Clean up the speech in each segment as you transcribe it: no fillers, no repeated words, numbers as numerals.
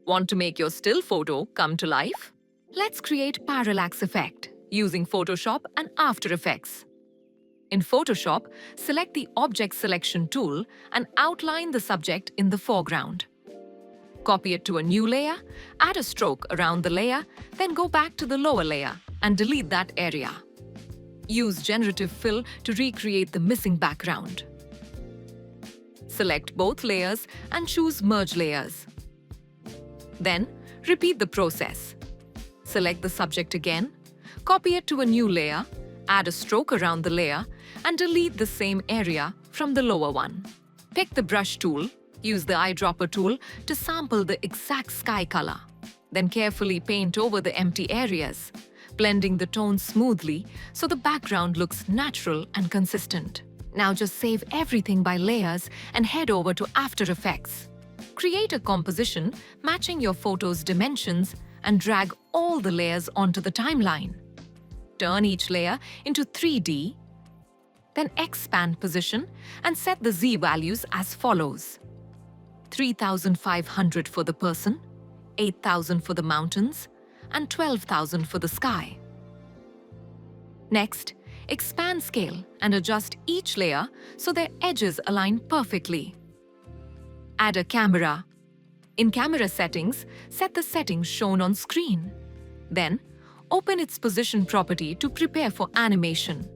Want to make your still photo come to life? Let's create parallax effect using Photoshop and After Effects. In Photoshop, select the Object Selection tool and outline the subject in the foreground. Copy it to a new layer, add a stroke around the layer, then go back to the lower layer and delete that area. Use Generative Fill to recreate the missing background. Select both layers and choose Merge Layers. Then, repeat the process. Select the subject again, copy it to a new layer, add a stroke around the layer, and delete the same area from the lower one. Pick the brush tool, use the eyedropper tool to sample the exact sky color. Then carefully paint over the empty areas, blending the tones smoothly so the background looks natural and consistent. Now just save everything by layers and head over to After Effects. Create a composition matching your photo's dimensions and drag all the layers onto the timeline. Turn each layer into 3D, then expand position and set the Z values as follows: 3,500 for the person, 8,000 for the mountains, and 12,000 for the sky. Next, expand scale and adjust each layer so their edges align perfectly. Add a camera. In Camera Settings, set the settings shown on screen. Then, open its position property to prepare for animation.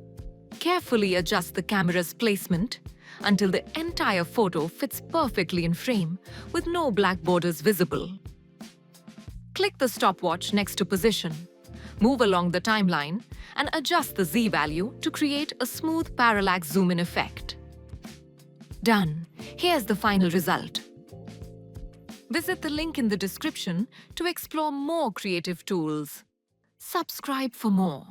Carefully adjust the camera's placement until the entire photo fits perfectly in frame with no black borders visible. Click the stopwatch next to position. Move along the timeline and adjust the Z value to create a smooth parallax zoom-in effect. Done. Here's the final result. Visit the link in the description to explore more creative tools. Subscribe for more.